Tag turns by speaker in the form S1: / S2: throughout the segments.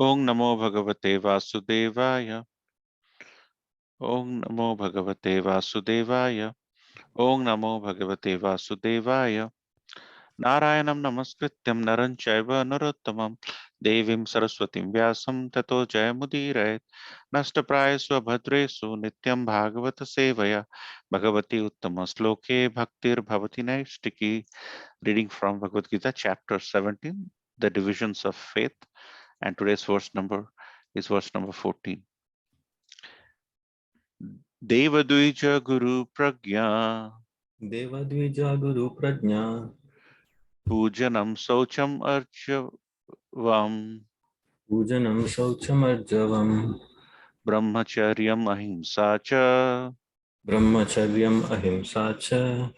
S1: Om Namo Bhagavate Vasudevaya. Om Namo Bhagavate Vasudevaya. Om Namo Bhagavate Vasudevaya. Narayanam Namaskrityam Naran Chaiva Narottamam Devim Saraswatim Vyasam Tato Jayamudiraet Nashtaprayasva Bhadresu Nityam Bhagavata Sevaya Bhagavati Uttama Sloke Bhaktir Bhavati Naistiki. Reading from Bhagavad Gita, chapter 17, the divisions of faith, and today's verse number is verse number 14. Devadvija Guru Pragya
S2: Devadvija Guru Prajna
S1: Pujanam Saucham Archavam
S2: Pujanam Sauchamarjavam
S1: Brahmacharyam Ahimsa Cha
S2: Brahmacharyam Ahimsa Cha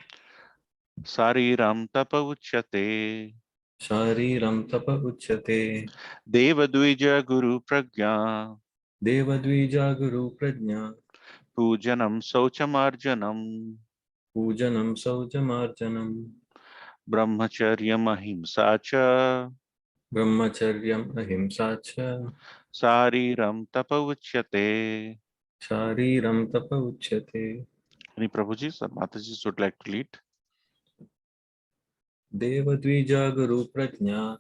S1: Sariram Tapa Uchyate.
S2: Shariram Tapa Uchyate.
S1: Devadvija Guru Pragya
S2: Devadvija Guru Prajna
S1: Pujanam Saucham Arjanam
S2: Pujanam Sauchamarjanam
S1: Brahmacharyam Ahimsa Cha
S2: Brahmacharyam Ahimsa Cha
S1: Sariram Tapa Uchyate.
S2: Shariram Tapa Uchyate.
S1: Any Prabhuji or Mataji would like to lead?
S2: Devadvija Guru Prajna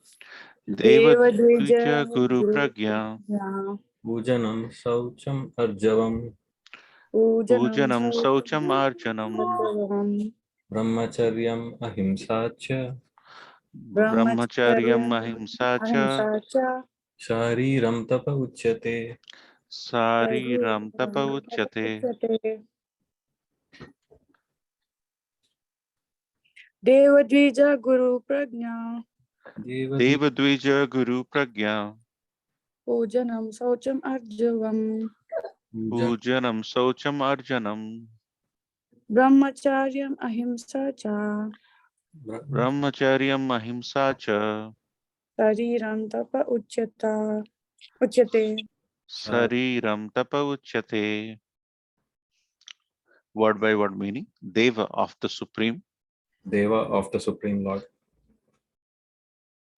S1: Devadvija Guru Pragya
S2: Pujanam Saucham Arjavam
S1: Pujanam Saucham Arjanam
S2: Brahmacharyam Ahimsa Cha
S1: Brahmacharyam Ahimsa Cha
S2: Shariram Tapa Uchyate.
S1: Sariram Tapa Uchyate.
S3: Devadvija Guru Prajna
S1: Devadvija Guru Pragya
S3: Pujanam Saucham Arjavam
S1: Pujanam Saucham Arjanam
S3: Brahmacharyam Ahimsa Cha
S1: Brahmacharyam Ahimsa Cha
S3: Sariram Tapa Uchyate.
S1: Sariram Tapa Uchyate. Word by word meaning. Deva of the Supreme.
S2: Deva of the Supreme Lord.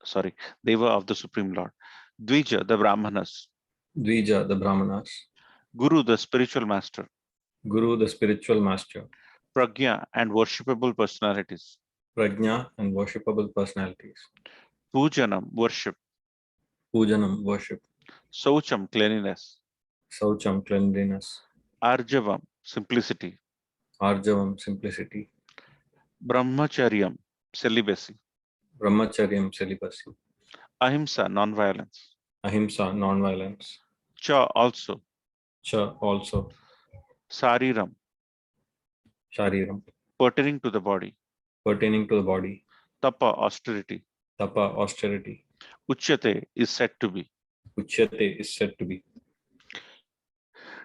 S1: Sorry, Deva of the Supreme Lord. Dvija, the Brahmanas.
S2: Dvija, the Brahmanas.
S1: Guru, the spiritual master.
S2: Guru, the spiritual master.
S1: Pragya and worshipable personalities.
S2: Prajna and worshipable personalities.
S1: Pujanam, worship.
S2: Pujanam, worship.
S1: Saucham, cleanliness.
S2: Saucham, cleanliness.
S1: Arjavam, simplicity.
S2: Arjavam, simplicity.
S1: Brahmacharyam, celibacy.
S2: Brahmacharyam, celibacy.
S1: Ahimsa, non-violence.
S2: Ahimsa, non-violence.
S1: Cha, also.
S2: Cha, also.
S1: Sariram,
S2: Shariram,
S1: pertaining to the body.
S2: pertaining to the body.
S1: Tapa, austerity.
S2: Tapa, austerity.
S1: Uchyate is said to be.
S2: Uchyate is said to be.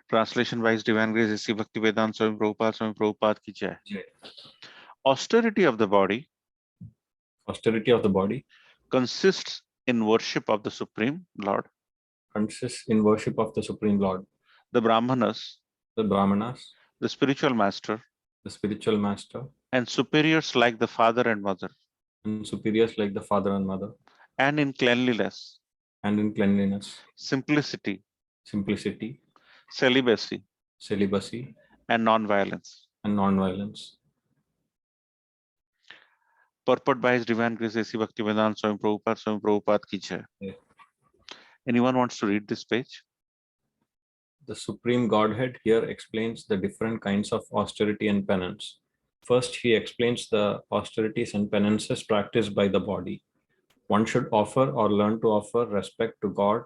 S1: Translation by His Divine Grace A.C. Bhaktivedanta Swami Prabhupada ki jai. Austerity of the body.
S2: Austerity of the body
S1: Consists in worship of the Supreme Lord.
S2: consists in worship of the Supreme Lord.
S1: The Brahmanas,
S2: The Brahmanas,
S1: the spiritual master,
S2: the spiritual master,
S1: and superiors like the father and mother,
S2: and superiors like the father and mother,
S1: and in cleanliness,
S2: and in cleanliness,
S1: simplicity,
S2: simplicity,
S1: celibacy,
S2: celibacy,
S1: and non-violence.
S2: and non-violence.
S1: Purport by His Divine Grace A.C. Bhaktivedanta Swami Prabhupada ki jai.
S2: Yeah.
S1: Anyone wants to read this page?
S2: The Supreme Godhead here explains the different kinds of austerity and penance. First, he explains the austerities and penances practiced by the body. One should offer or learn to offer respect to God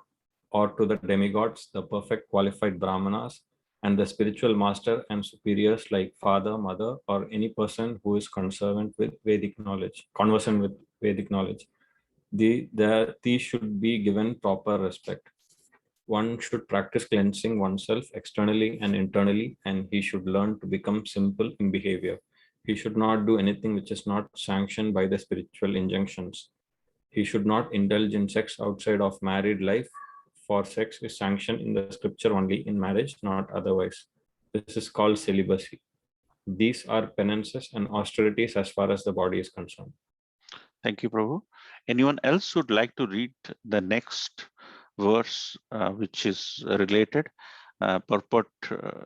S2: or to the demigods, the perfect qualified Brahmanas, and the spiritual master and superiors like father, mother, or any person who is conversant with Vedic knowledge. These should be given proper respect. One should practice cleansing oneself externally and internally, and he should learn to become simple in behavior. He should not do anything which is not sanctioned by the spiritual injunctions. He should not indulge in sex outside of married life, for sex is sanctioned in the scripture only in marriage, not otherwise. This is called celibacy. These are penances and austerities as far as the body is concerned.
S1: Thank you, Prabhu. Anyone else would like to read the next verse which is related, purport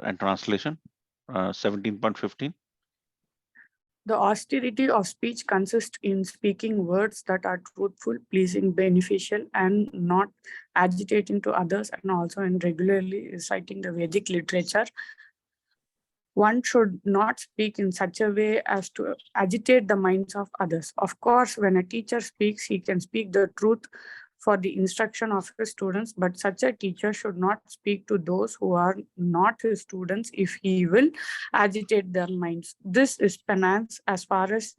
S1: and translation, 17.15.
S3: The austerity of speech consists in speaking words that are truthful, pleasing, beneficial, and not agitating to others, and also in regularly reciting the Vedic literature. One should not speak in such a way as to agitate the minds of others. Of course, when a teacher speaks, he can speak the truth for the instruction of his students, but such a teacher should not speak to those who are not his students if he will agitate their minds. This is penance as far as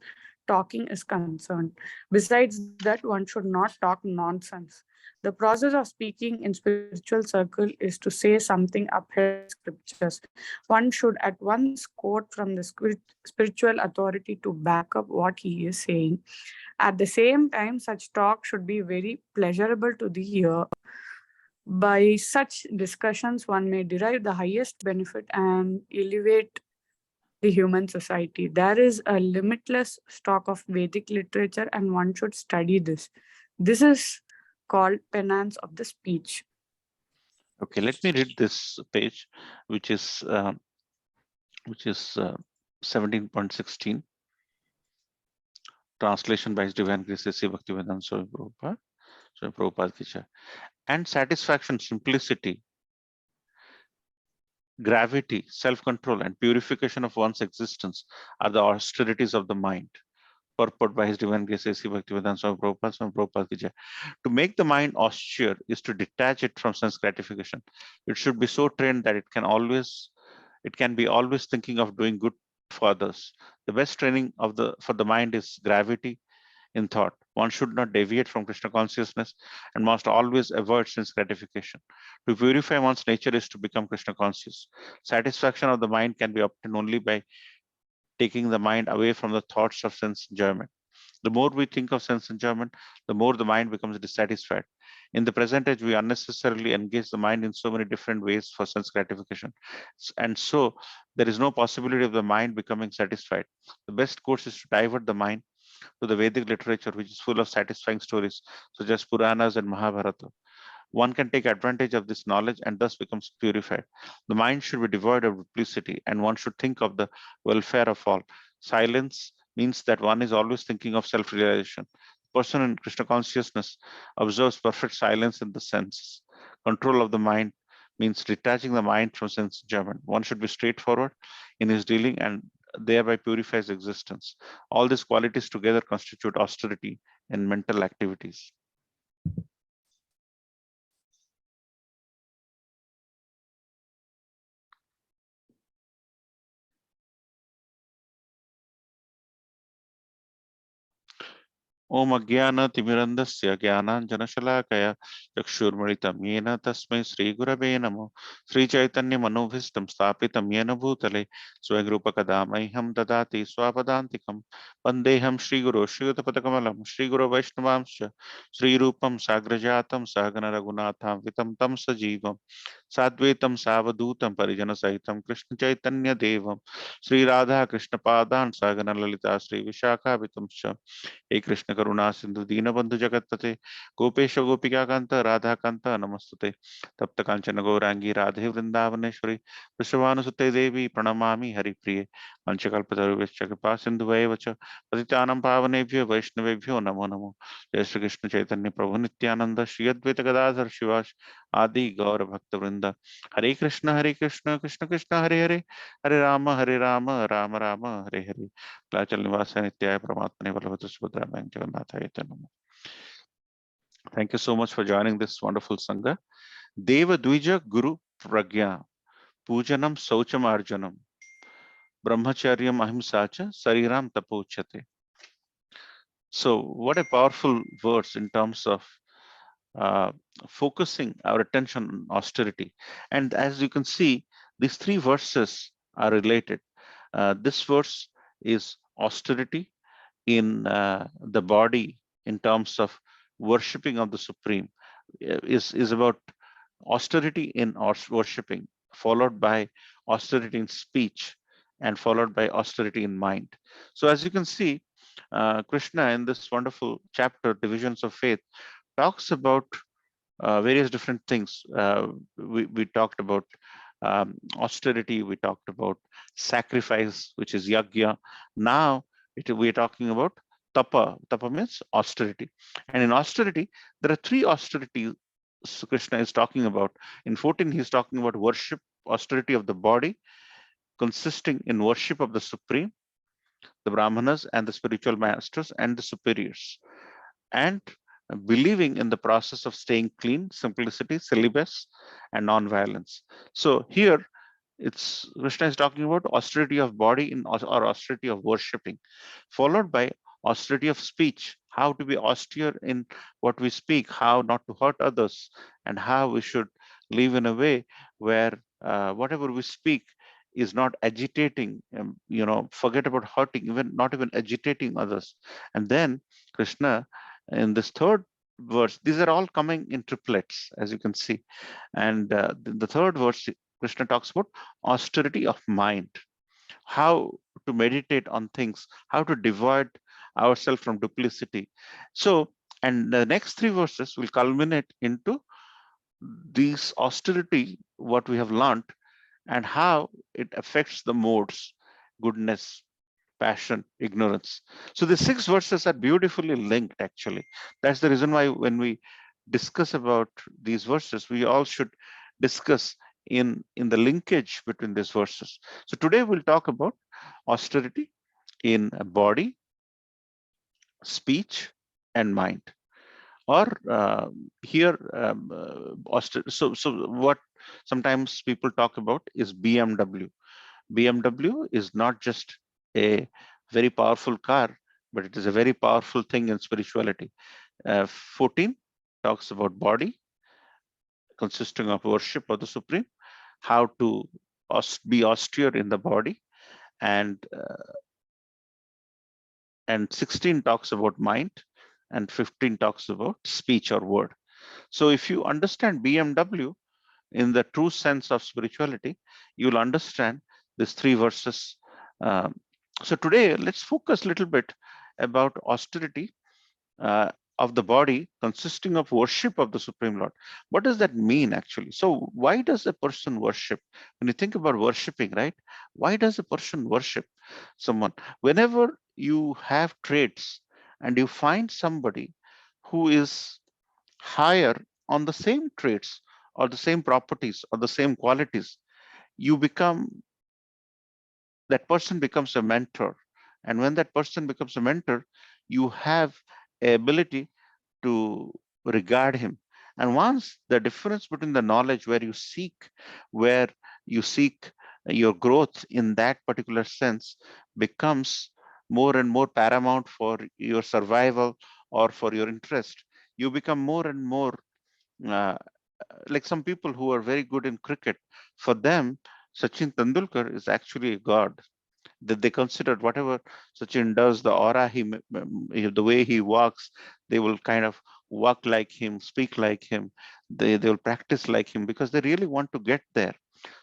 S3: talking is concerned. Besides that, one should not talk nonsense. The process of speaking in spiritual circle is to say something upheld by scriptures. One should at once quote from the spiritual authority to back up what he is saying. At the same time, such talk should be very pleasurable to the ear. By such discussions, one may derive the highest benefit and elevate the human society. There is a limitless stock of Vedic literature, and one should study this. This is called penance of the speech.
S1: Okay, let me read this page, which is 17.16. Translation by His Divine Grace A.C. Bhaktivedanta Swami Prabhupada, Swami Prabhupada ki jai. And satisfaction, simplicity, gravity, self-control, and purification of one's existence are the austerities of the mind. Purport by His Divine Grace A.C. Bhaktivedanta Swami Prabhupada, Swami Prabhupada ki jai. To make the mind austere is to detach it from sense gratification. It should be so trained that it can be always thinking of doing good for others. The best training for the mind is gravity in thought. One should not deviate from Krishna consciousness and must always avoid sense gratification. To purify one's nature is to become Krishna conscious. Satisfaction of the mind can be obtained only by taking the mind away from the thoughts of sense enjoyment. The more we think of sense enjoyment, the more the mind becomes dissatisfied. In the present age, we unnecessarily engage the mind in so many different ways for sense gratification. And so there is no possibility of the mind becoming satisfied. The best course is to divert the mind to the Vedic literature, which is full of satisfying stories, such as Puranas and Mahabharata. One can take advantage of this knowledge and thus becomes purified. The mind should be devoid of duplicity, and one should think of the welfare of all. Silence means that one is always thinking of self-realization. The person in Krishna consciousness observes perfect silence in the senses. Control of the mind means detaching the mind from sense enjoyment. One should be straightforward in his dealing and thereby purifies existence. All these qualities together constitute austerity in mental activities. ओम अज्ञानतिमिरन्धस्य ज्ञानाञ्जनशलाकया चक्षुर्मिलितं येन तस्मै श्रीगुरवे नमः। श्रीचैतन्यमनोभीष्टं स्थापितं येन भूतले स्वयं रूपकदा मह्यं ददाति स्वापदान्तिकं। वन्देऽहं श्रीगुरो श्रीयुतपदकमलं श्रीगुरो वैष्णवांश्च श्रीरूपं साग्रजातं सहगण रघुनाथान्वितं तं सजीवं साद्वैतं सावधूतं परिजनसहितं कृष्ण चैतन्य देवं श्रीराधा कृष्णपादान् सहगण ललिता श्रीविशाखाभितंश्च। हे कृष्ण करुणा सिंधु दीनबंधु जगतपते गोपेश गोपिका कांत राधा कांत नमस्तुते। तप्त कांचन गौरांगी राधे वृंदावनेश्वरी वृषभानुसुते देवी प्रणमामि हरिप्रिये। पंचकल्पतरुभ्यश्च कृपा सिन्धुभैव च पतितानां पावनेभ्यो वैष्णवेभ्यो नमो नमो। जय श्री कृष्ण चैतन्य प्रभु नित्यानंद श्री अद्वैत गदाधर शिवास आदि गौर भक्त वृंद। हरे कृष्ण कृष्ण कृष्ण हरे हरे, हरे Ram Ram Ram Hare Hare. Clachal Nivasa Nityaya Paramatmane Balabhadra Subhadra Jagannatha Namo. Thank you so much for joining this wonderful Sangha. Deva Dvija Guru Pragya Pujanam Saucham Arjanam Brahmacharyam Ahimsacha Sariram Tapochate. So what a powerful verse in terms of focusing our attention on austerity. And as you can see, these three verses are related. This verse is austerity in the body in terms of worshipping of the Supreme, is about austerity in worshipping, followed by austerity in speech, and followed by austerity in mind. So as you can see, Krishna in this wonderful chapter, Divisions of Faith, talks about various different things. We talked about austerity, we talked about sacrifice, which is yagya. Now we're talking about tapa. Tapa means austerity. And in austerity, there are three austerities Krishna is talking about. In 14, he's talking about worship, austerity of the body, consisting in worship of the Supreme, the Brahmanas and the spiritual masters and the superiors, and believing in the process of staying clean, simplicity, celibacy, and non-violence. So here, it's Krishna is talking about austerity of body or austerity of worshipping, followed by austerity of speech, how to be austere in what we speak, how not to hurt others, and how we should live in a way where whatever we speak is not agitating, forget about hurting, even not even agitating others. And then Krishna, in this third verse, these are all coming in triplets, as you can see. And the third verse, Krishna talks about austerity of mind, how to meditate on things, how to divide ourselves from duplicity. So, and the next three verses will culminate into these austerity, what we have learned, and how it affects the modes, goodness, passion, ignorance. So the 6 verses are beautifully linked, actually. That's the reason why when we discuss about these verses, we all should discuss in the linkage between these verses. So today we'll talk about austerity in body, speech, and mind. Or here, so what sometimes people talk about is BMW. BMW is not just a very powerful car, but it is a very powerful thing in spirituality. 14 talks about body, consisting of worship of the Supreme, how to be austere in the body, and 16 talks about mind, and 15 talks about speech or word. So if you understand BMW in the true sense of spirituality, you'll understand these 3 verses. So today, let's focus a little bit about austerity of the body consisting of worship of the Supreme Lord. What does that mean actually? So why does a person worship? When you think about worshiping, right? Why does a person worship someone? Whenever you have traits and you find somebody who is higher on the same traits or the same properties or the same qualities, you become, that person becomes a mentor. And when that person becomes a mentor, you have a ability to regard him. And once the difference between the knowledge where you seek your growth in that particular sense becomes more and more paramount for your survival or for your interest, you become more and more uh, like some people who are very good in cricket. For them, Sachin Tendulkar is actually a god, that they considered whatever Sachin does, the aura the way he walks, they will kind of walk like him, speak like him, they will practice like him because they really want to get there.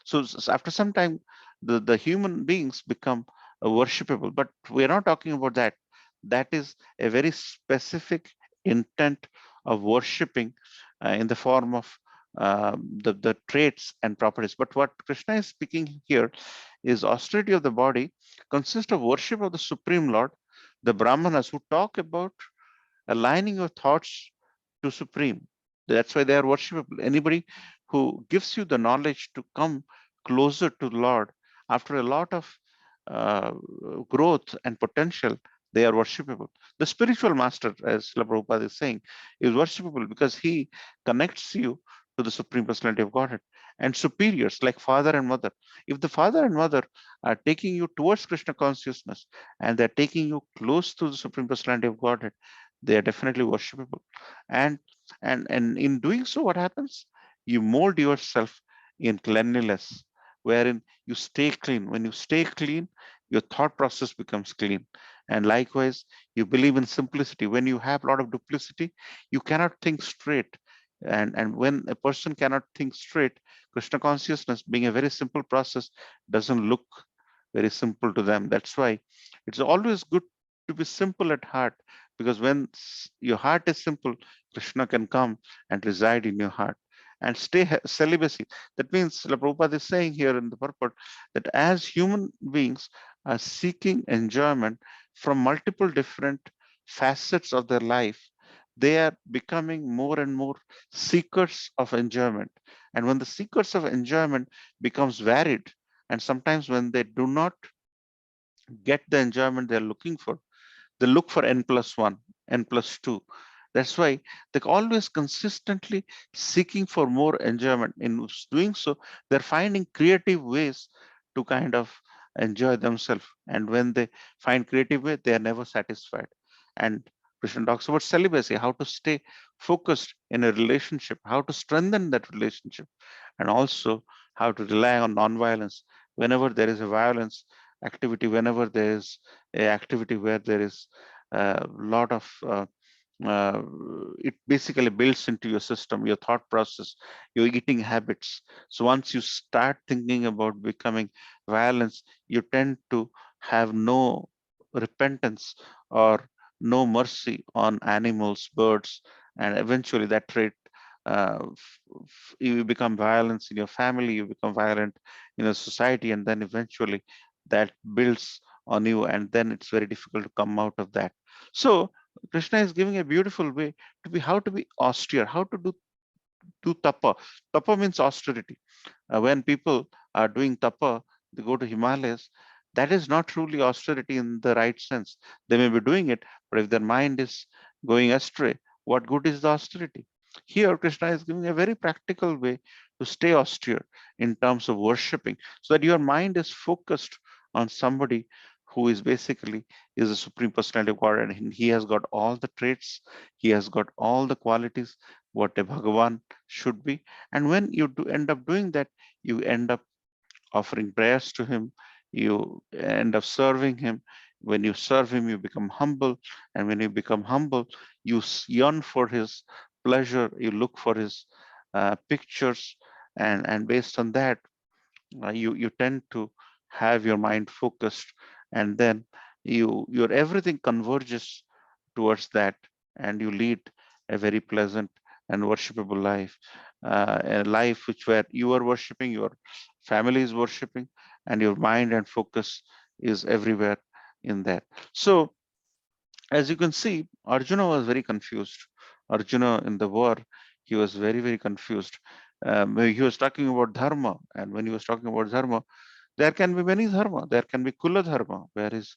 S1: So after some time, the human beings become worshipable, but we're not talking about that. That is a very specific intent of worshiping in the form of the traits and properties. But what Krishna is speaking here is austerity of the body consists of worship of the Supreme Lord, the Brahmanas who talk about aligning your thoughts to Supreme. That's why they are worshipable. Anybody who gives you the knowledge to come closer to the Lord after a lot of uh, growth and potential, they are worshipable. The spiritual master, as Srila Prabhupada is saying, is worshipable because he connects you to the Supreme Personality of Godhead. And superiors like father and mother, if the father and mother are taking you towards Krishna consciousness and they're taking you close to the Supreme Personality of Godhead, they are definitely worshipable. And in doing so, what happens? You mold yourself in cleanliness, wherein you stay clean. When you stay clean, your thought process becomes clean. And likewise, you believe in simplicity. When you have a lot of duplicity, you cannot think straight. And when a person cannot think straight, Krishna consciousness, being a very simple process, doesn't look very simple to them. That's why it's always good to be simple at heart, because when your heart is simple, Krishna can come and reside in your heart and stay celibacy. That means, Srila Prabhupada is saying here in the purport that as human beings are seeking enjoyment from multiple different facets of their life, they are becoming more and more seekers of enjoyment. And when the seekers of enjoyment becomes varied, and sometimes when they do not get the enjoyment they're looking for, they look for n+1, n+2. That's why they're always consistently seeking for more enjoyment. In doing so, they're finding creative ways to kind of enjoy themselves. And when they find creative way, they are never satisfied. And Krishna talks about celibacy, how to stay focused in a relationship, how to strengthen that relationship, and also how to rely on non-violence whenever there is a violence activity, whenever there is a activity where there is a lot of uh, it basically builds into your system, your thought process, your eating habits. So once you start thinking about becoming violence, you tend to have no repentance or no mercy on animals, birds, and eventually that trait, you become violence in your family, you become violent in a society, and then eventually that builds on you, and then it's very difficult to come out of that. So Krishna is giving a beautiful way to be, how to be austere, how to do tapa. Tapa means austerity. When people are doing tapa, they go to Himalayas. That is not truly austerity in the right sense. They may be doing it, but if their mind is going astray, what good is the austerity? Here, Krishna is giving a very practical way to stay austere in terms of worshipping, so that your mind is focused on somebody who is basically is a supreme personality of God, and he has got all the traits, he has got all the qualities what a Bhagavan should be. And when you do end up doing that, you end up offering prayers to him, you end up serving him. When you serve him, you become humble, and when you become humble, you yearn for his pleasure, you look for his pictures, and based on that, you tend to have your mind focused, and then your everything converges towards that, and you lead a very pleasant and worshipable life, a life which where you are worshiping, your family is worshiping, and your mind and focus is everywhere in that. So as you can see, Arjuna was very confused. Arjuna in the war, he was very, very confused. He was talking about dharma, and when he was talking about dharma, there can be many dharma. There can be kula dharma, where his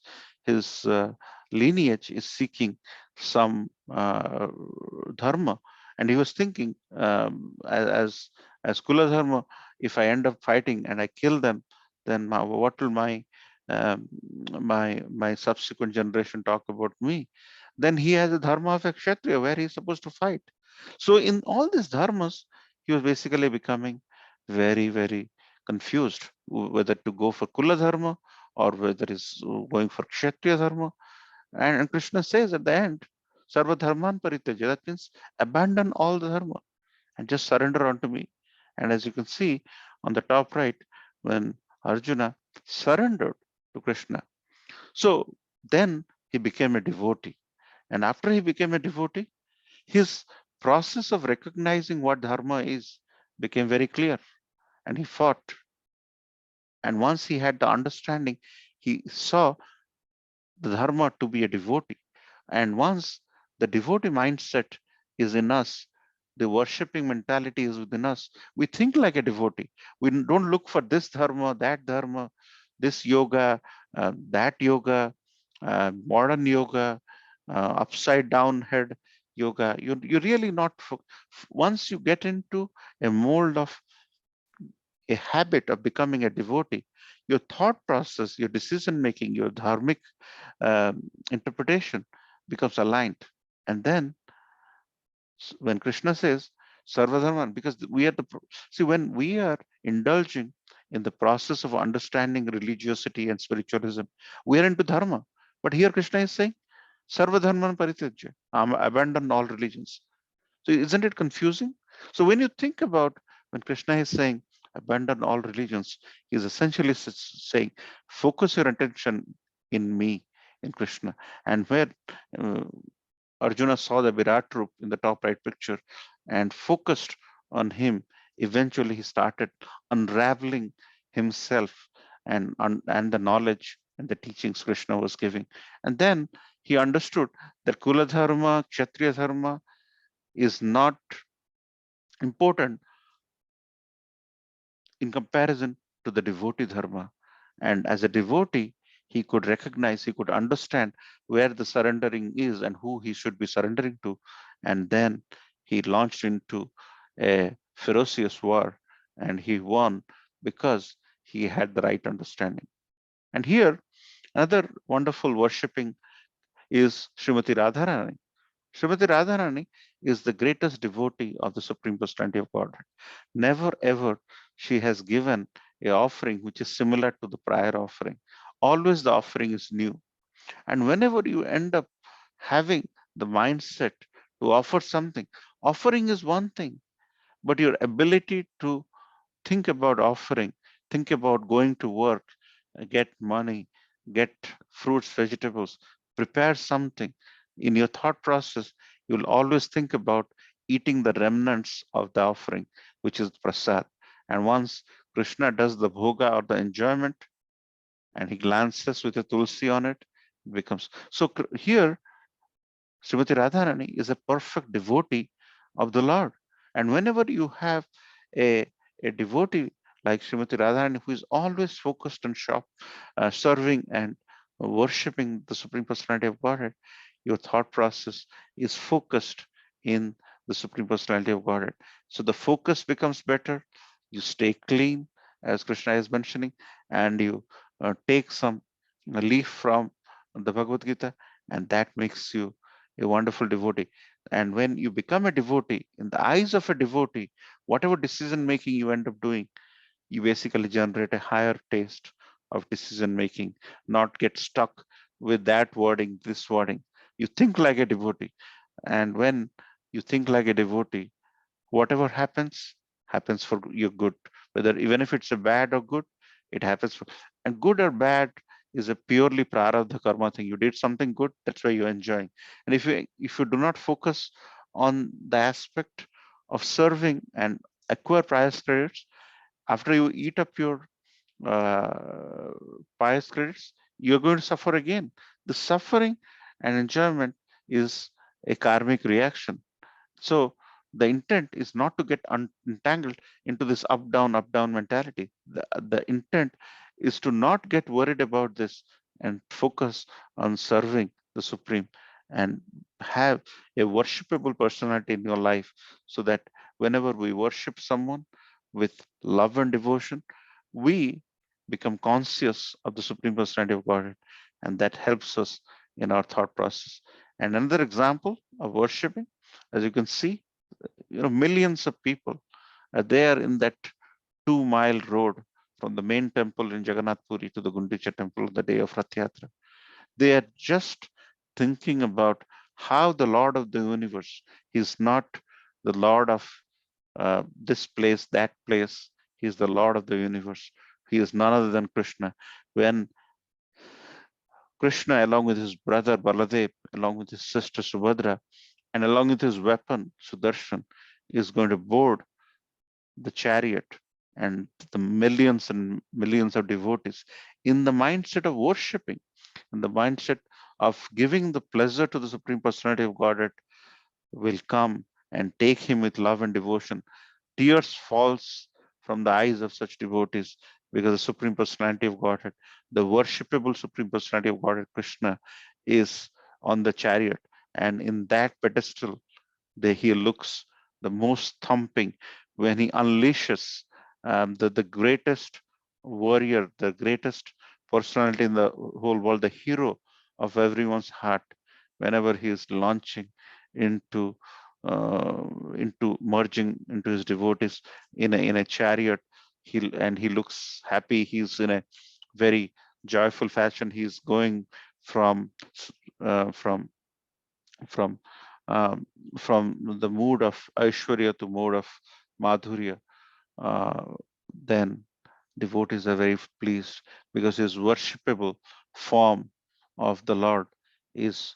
S1: lineage is seeking some dharma, and he was thinking, as kula dharma, if I end up fighting and I kill them, then what will my subsequent generation talk about me? Then he has a dharma of a kshatriya where he's supposed to fight. So in all these dharmas, he was basically becoming very, very confused whether to go for Kula Dharma or whether he's going for Kshatriya Dharma. And Krishna says at the end, Sarva Dharman Parityaja, that means abandon all the Dharma and just surrender unto me. And as you can see on the top right, when Arjuna surrendered to Krishna, so then he became a devotee. And after he became a devotee, his process of recognizing what Dharma is became very clear, and he fought. And once he had the understanding, he saw the dharma to be a devotee. And once the devotee mindset is in us, the worshipping mentality is within us, we think like a devotee. We don't look for this dharma, this yoga, that yoga, modern yoga, upside down head yoga. You're really not, once you get into a mold of a habit of becoming a devotee, your thought process, your decision making, your dharmic interpretation becomes aligned. And then when Krishna says Sarvadharman, because we are see, when we are indulging in the process of understanding religiosity and spiritualism, we are into dharma. But here Krishna is saying Sarvadharman Parityajya, abandon all religions. So isn't it confusing? So when you think about when Krishna is saying abandon all religions, he's essentially saying focus your attention in me, in Krishna. And where uh, Arjuna saw the Virat Roop in the top right picture and focused on him. Eventually, he started unraveling himself and the knowledge and the teachings Krishna was giving. And then he understood that Kula Dharma, Kshatriya Dharma is not important in comparison to the devotee dharma. And as a devotee, he could recognize, he could understand where the surrendering is and who he should be surrendering to. And then he launched into a ferocious war and he won because he had the right understanding. And here, another wonderful worshipping is Srimati Radharani. Srimati Radharani is the greatest devotee of the Supreme Personality of Godhead. Never ever she has given a offering which is similar to the prior offering. Always the offering is new. And whenever you end up having the mindset to offer something, offering is one thing, but your ability to think about offering, think about going to work, get money, get fruits, vegetables, prepare something. In your thought process, you'll always think about eating the remnants of the offering, which is prasad. And once Krishna does the bhoga or the enjoyment, and he glances with a tulsi on it, it becomes so. Here Srimati Radharani is a perfect devotee of the Lord. And whenever you have a, a devotee like Srimati Radharani who is always focused on serving and worshipping the Supreme Personality of Godhead, your thought process is focused in the Supreme Personality of Godhead. So the focus becomes better. You stay clean, as Krishna is mentioning, and you take some leaf from the Bhagavad Gita, and that makes you a wonderful devotee. And when you become a devotee, in the eyes of a devotee, whatever decision making you end up doing, you basically generate a higher taste of decision making, not get stuck with that wording, this wording. You think like a devotee. And when you think like a devotee, whatever happens for your good, whether even if it's a bad or good, it happens for, and good or bad is a purely prarabdha karma thing. You did something good, that's why you're enjoying. And if you do not focus on the aspect of serving and acquire pious credits, after you eat up your uh, pious credits, you're going to suffer again. The suffering and enjoyment is a karmic reaction. So the intent is not to get entangled into this up down mentality. The intent is to not get worried about this and focus on serving the Supreme and have a worshipable personality in your life so that whenever we worship someone with love and devotion, we become conscious of the Supreme Personality of Godhead, and that helps us in our thought process. And another example of worshiping, as you can see, millions of people are there in that 2 mile road from the main temple in Jagannath Puri to the Gundicha temple on the day of Rath Yatra. They are just thinking about how the Lord of the universe, He's not the Lord of this place, that place. He is the Lord of the universe. He is none other than Krishna. When Krishna, along with his brother Baladev, along with his sister Subhadra, and along with his weapon Sudarshan, is going to board the chariot and the millions and millions of devotees in the mindset of worshipping, in the mindset of giving the pleasure to the Supreme Personality of Godhead, will come and take him with love and devotion. Tears falls from the eyes of such devotees because the Supreme Personality of Godhead, the worshipable Supreme Personality of Godhead, Krishna, is on the chariot. And in that pedestal, he looks the most thumping when he unleashes the greatest warrior, the greatest personality in the whole world, the hero of everyone's heart, whenever he is launching into uh, into merging into his devotees in a chariot, he looks happy. He's in a very joyful fashion. He's going from uh, from from from the mood of Aishwarya to mood of Madhurya, then devotees are very pleased because his worshipable form of the Lord is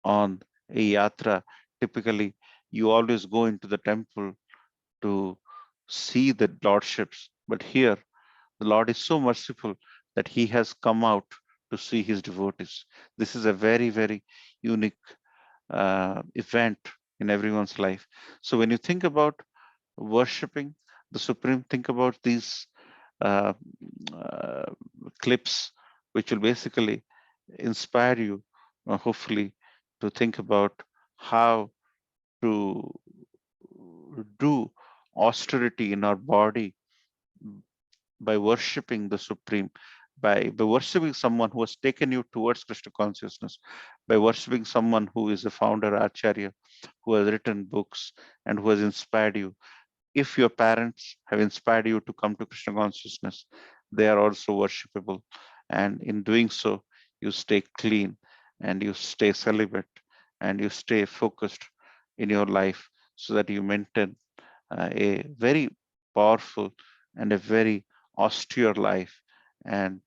S1: on a yatra, typically you always go into the temple to see the lordships. But here, the Lord is so merciful that he has come out to see his devotees. This is a very, very unique event in everyone's life. So when you think about worshipping the Supreme, think about these uh, uh, clips, which will basically inspire you, hopefully, to think about how to do austerity in our body by worshipping the Supreme, by worshipping someone who has taken you towards Krishna consciousness, by worshipping someone who is a founder, Acharya, who has written books and who has inspired you. If your parents have inspired you to come to Krishna consciousness, they are also worshipable. And in doing so, you stay clean and you stay celibate and you stay focused in your life so that you maintain a very powerful and a very austere life. And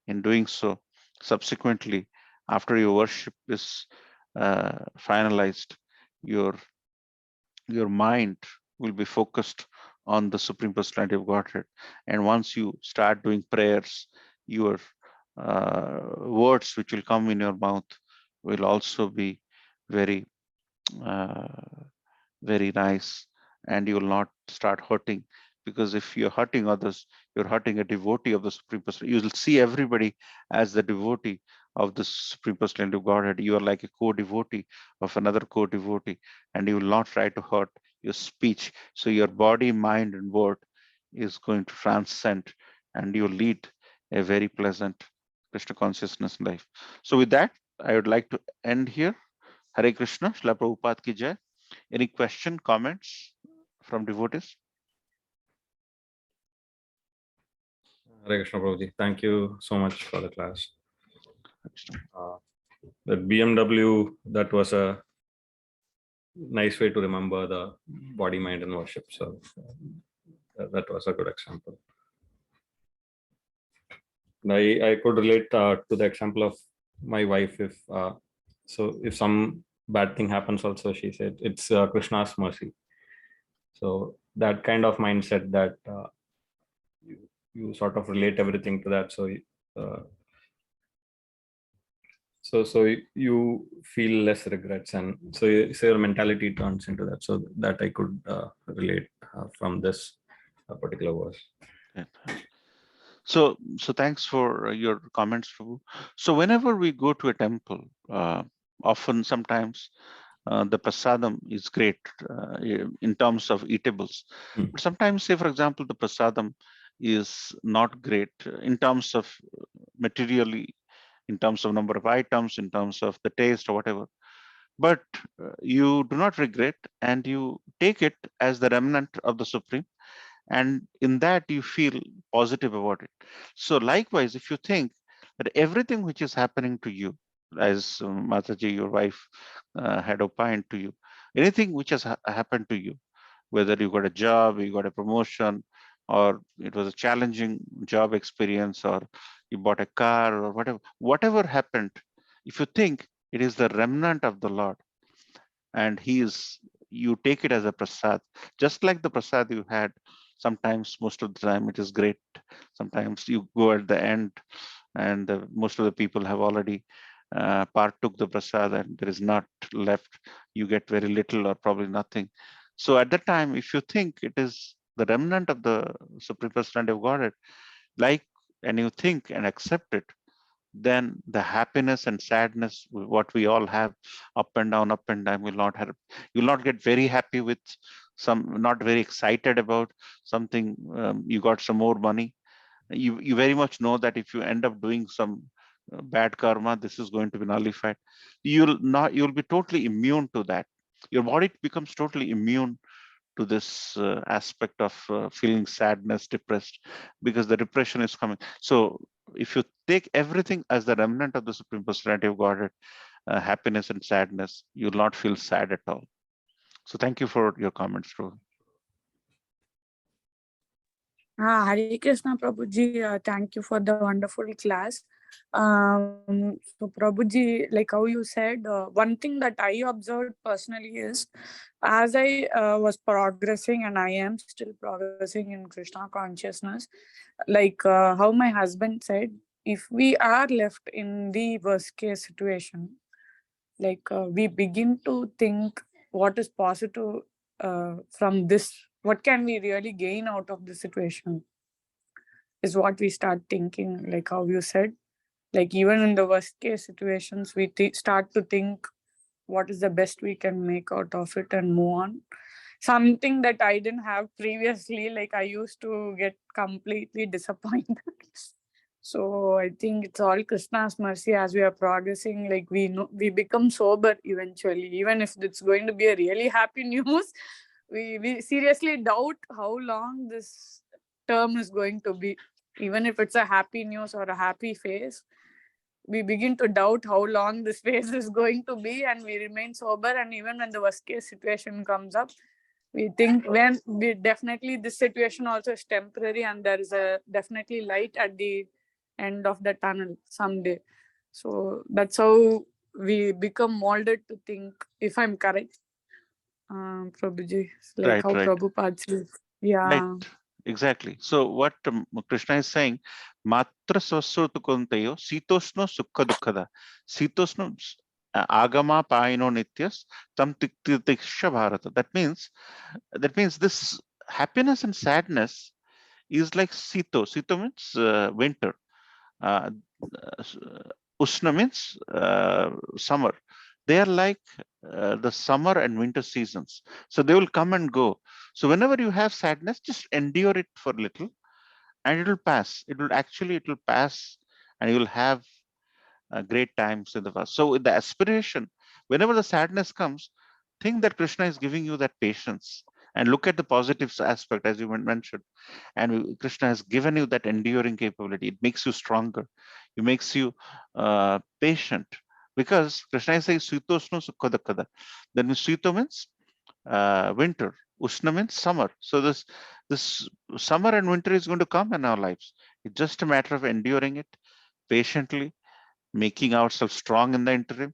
S1: in doing so, subsequently, after your worship is finalized, your your mind will be focused on the Supreme Personality of Godhead. And once you start doing prayers, your words which will come in your mouth will also be very very nice, and you will not start hurting, because if you're hurting others, you're hurting a devotee of the Supreme Personality. You will see everybody as the devotee of the Supreme Personality of Godhead. You are like a co-devotee of another co-devotee, and you will not try to hurt your speech. So your body, mind, and word is going to transcend, and you lead a very pleasant Krishna consciousness life. So with that, I would like to end here. Hare Krishna, Srila Prabhupada ki jai. Any question, comments from devotees?
S2: Hare Krishna Prabhuji. Thank you so much for the class. The BMW, that was a nice way to remember the body, mind, and worship. So that was a good example. I could relate to the example of my wife. If some bad thing happens, also she said it's Krishna's mercy. So that kind of mindset, that you sort of relate everything to that. So you feel less regrets, and so your mentality turns into that. So that I could relate from this particular verse.
S1: Yeah. So thanks for your comments, Prabhu. So whenever we go to a temple, often sometimes the prasadam is great in terms of eatables. But sometimes, say for example, the prasadam is not great in terms of materially, in terms of number of items, in terms of the taste or whatever. But you do not regret, and you take it as the remnant of the Supreme, and in that you feel positive about it. So likewise, if you think that everything which is happening to you, as Mataji, your wife, had opined to you, anything which has happened to you, whether you got a job, you got a promotion, or it was a challenging job experience, or you bought a car, or whatever happened, if you think it is the remnant of the Lord, and you take it as a prasad, just like the prasad you had. Sometimes, most of the time, it is great. Sometimes you go at the end, and most of the people have already partook the prasad, and there is not left. You get very little or probably nothing. So at that time, if you think it is the remnant of the Supreme Personality of Godhead, and you think and accept it, then the happiness and sadness, what we all have, up and down, will not have. You'll not get very happy with some, not very excited about something. You got some more money. You very much know that if you end up doing some bad karma, this is going to be nullified. You'll be totally immune to that. Your body becomes totally immune to this aspect of feeling sadness, depressed, because the depression is coming. So if you take everything as the remnant of the Supreme Personality of Godhead, happiness and sadness, you'll not feel sad at all. So thank you for your comments, Rohan.
S3: Hare Krishna Prabhuji, thank you for the wonderful class. So Prabhuji, like how you said, one thing that I observed personally is, as I was progressing, and I am still progressing in Krishna consciousness, like how my husband said, if we are left in the worst case situation, like we begin to think what is positive from this, what can we really gain out of the situation, is what we start thinking, like how you said. Like even in the worst case situations, we start to think what is the best we can make out of it and move on. Something that I didn't have previously, like I used to get completely disappointed. So I think it's all Krishna's mercy. As we are progressing, like we know, we become sober eventually. Even if it's going to be a really happy news, we seriously doubt how long this term is going to be. Even if it's a happy news or a happy phase, we begin to doubt how long this phase is going to be, and we remain sober. And even when the worst case situation comes up, we think when we definitely this situation also is temporary, and there is a definitely light at the end of the tunnel someday. So that's how we become molded to think, if I'm correct, Prabhuji, like
S1: Right,
S3: how
S1: right,
S3: Prabhupada says. Yeah.
S1: right. Exactly. So what Krishna is saying, matra swasrutu kuntayo sitoshno sukha dukkada. Sitoshno agama paino nityas tam tiksha bharata. That means this happiness and sadness is like sito. Sito means winter. Uh, Ushna means summer. They are like the summer and winter seasons. So they will come and go. So whenever you have sadness, just endure it for a little and it will pass. It will pass and you will have great times in the past. So with the aspiration, whenever the sadness comes, think that Krishna is giving you that patience and look at the positive aspect as you mentioned. And Krishna has given you that enduring capability. It makes you stronger. It makes you patient because Krishna says Sitoshno Sukhadakada. Then Sito means winter. Ushna means summer. So this summer and winter is going to come in our lives. It's just a matter of enduring it patiently, making ourselves strong in the interim,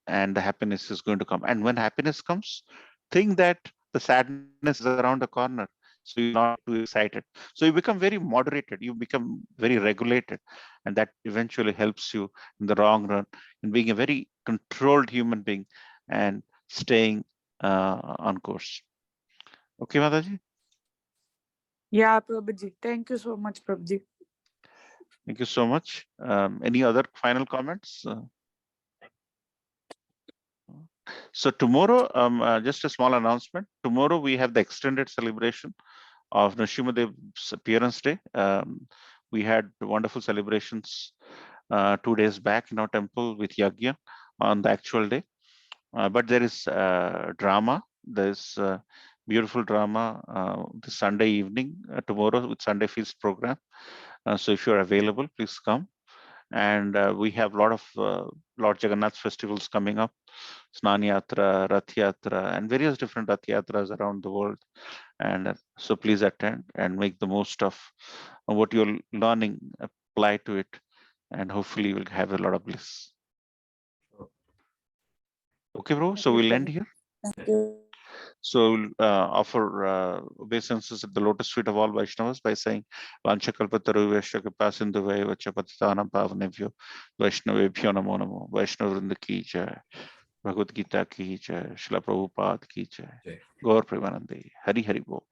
S1: and the happiness is going to come. And when happiness comes, think that the sadness is around the corner. So you're not too excited. So you become very moderated, you become very regulated, and that eventually helps you in the long run in being a very controlled human being and staying on course. Okay, Mataji?
S3: Yeah, Prabhuji. Thank you so much, Prabhuji.
S1: Thank you so much. Any other final comments? So tomorrow, just a small announcement. Tomorrow we have the extended celebration of Nrsimhadev's appearance day. We had wonderful celebrations 2 days back in our temple with Yagya on the actual day. But there is drama. There's beautiful drama this Sunday evening, tomorrow with Sunday Feast program. So if you're available, please come. And we have a lot of Lord Jagannath's festivals coming up, Snan Yatra, Rath Yatra, and various different Rath Yatras around the world. And so please attend and make the most of what you're learning, apply to it, and hopefully you'll have a lot of bliss. Okay, bro. So we'll end here.
S3: Thank you.
S1: So we'll offer obeisances at the lotus feet of all Vaishnavas by saying Vanchakalpataru Vaishakapasindhu Vachapatitanam Pavanevyo Vaishnavebhyo Namo Namo Vaishnavrinda Ki Jai Bhagavad Gita Ki Jai Srila Prabhupada Ki Jai Gaur Premanande Hari Hari Bol.